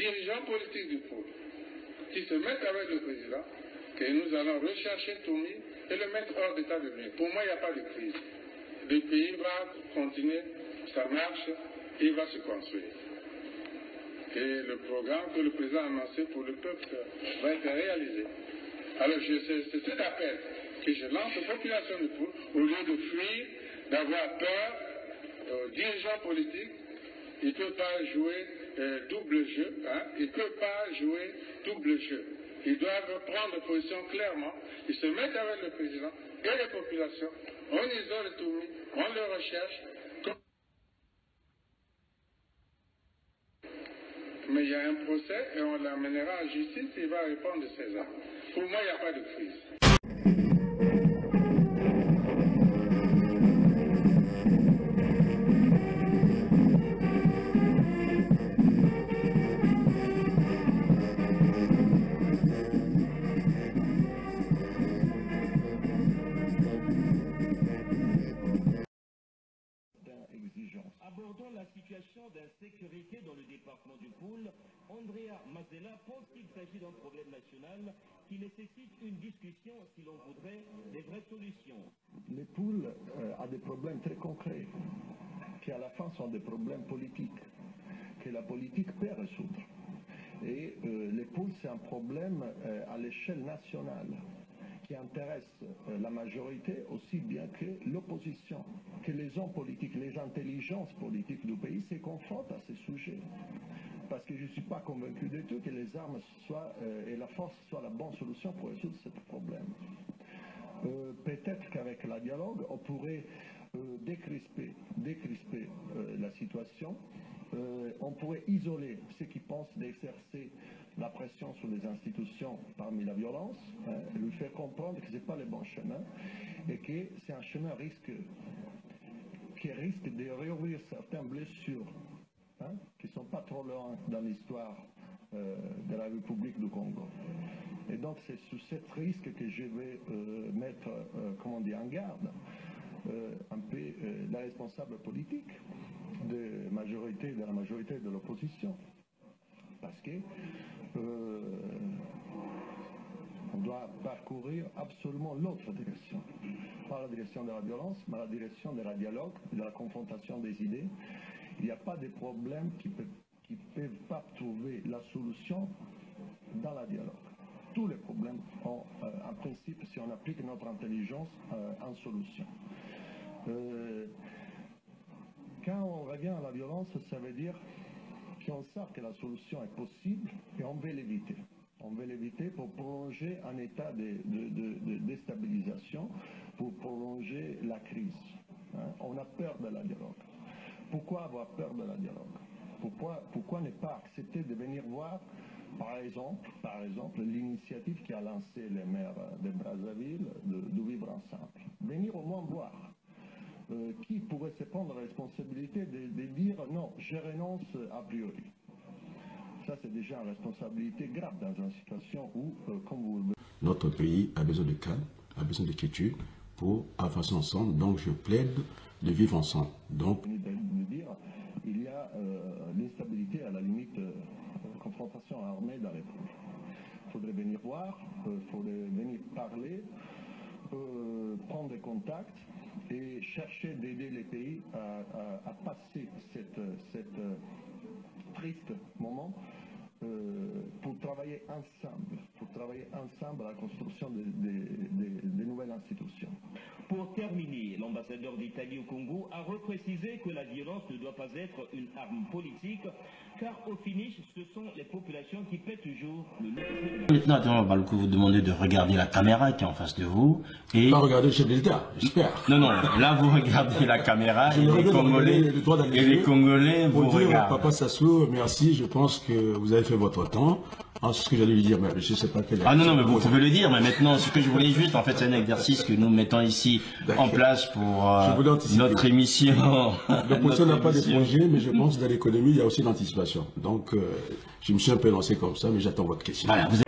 dirigeants politiques du pôle qui se mettent avec le président, que nous allons rechercher Toumi et le mettre hors d'état de nuire. Pour moi, il n'y a pas de crise. Le pays va continuer sa marche et va se construire. Et le programme que le président a annoncé pour le peuple va être réalisé. Alors c'est cet appel que je lance aux populations du pôle, au lieu de fuir, d'avoir peur aux dirigeants politiques. Ils ne peuvent pas jouer double jeu. Ils ne peuvent pas jouer double jeu. Ils doivent prendre position clairement. Ils se mettent avec le président et les populations. On isole Toumi, on le recherche. Mais il y a un procès et on l'amènera en justice et il va répondre de ses actes. Pour moi, il n'y a pas de crise. Abordons la situation d'insécurité dans le département du Pôle. Andrea Mazella pense qu'il s'agit d'un problème national qui nécessite une discussion si l'on voudrait des vraies solutions. Le Pôle a des problèmes très concrets, qui à la fin sont des problèmes politiques, que la politique peut résoudre. Et le Pôle, c'est un problème à l'échelle nationale, qui intéresse la majorité aussi bien que l'opposition, que les hommes politiques, les intelligences politiques du pays se confrontent à ces sujets. Parce que je ne suis pas convaincu du tout que les armes et la force soient la bonne solution pour résoudre ce problème. Peut-être qu'avec le dialogue, on pourrait décrisper la situation. On pourrait isoler ceux qui pensent d'exercer la pression sur les institutions parmi la violence, lui faire comprendre que ce n'est pas le bon chemin et que c'est un chemin qui risque de réouvrir certaines blessures qui ne sont pas trop loin dans l'histoire de la République du Congo. Et donc c'est sur ce risque que je vais mettre en garde un peu la responsable politique de la majorité de l'opposition. Parce que on doit parcourir absolument l'autre direction. Pas la direction de la violence, mais la direction de la dialogue, de la confrontation des idées. Il n'y a pas de problème qui ne peuvent pas trouver la solution dans la dialogue. Tous les problèmes ont, en principe, si on applique notre intelligence, en solution. Quand on revient à la violence, ça veut dire qu'on sait que la solution est possible et on veut l'éviter. On veut l'éviter pour prolonger un état de déstabilisation, pour prolonger la crise. On a peur de la dialogue. Pourquoi avoir peur de la dialogue? Pourquoi ne pas accepter de venir voir, par exemple, l'initiative qui a lancé les maires de Brazzaville de vivre ensemble? Venir au moins voir. Qui pourrait se prendre la responsabilité de dire non, je renonce a priori. Ça, c'est déjà une responsabilité grave dans une situation où, comme vous le... Notre pays a besoin de calme, a besoin de quiétude pour avancer ensemble. Donc, je plaide de vivre ensemble. Donc, il y a l'instabilité à la limite, confrontation armée dans les pays. Il faudrait venir voir, il faudrait venir parler, prendre des contacts et chercher d'aider les pays à passer cette triste moment pour travailler ensemble à la construction de nouvelles institutions. Pour terminer, l'ambassadeur d'Italie au Congo a reprécisé que la violence ne doit pas être une arme politique, car au finish, ce sont les populations qui paient toujours le lot. Maintenant, on va vous demander de regarder la caméra qui est en face de vous. Et... pas regarder le chef de l'État, j'espère. Non, là vous regardez la caméra et les Congolais vous regardent. Papa Sassou, merci, je pense que vous avez fait votre temps. Ce que j'allais lui dire, mais je ne sais pas quel est. Ah non, mais vous pouvez le dire, mais maintenant, ce que je voulais juste, en fait, c'est un exercice que nous mettons ici en place pour notre émission. L'opposition n'a pas de projet, mais je pense que dans l'économie, il y a aussi l'anticipation. Donc, je me suis un peu lancé comme ça, mais j'attends votre question. Voilà, vous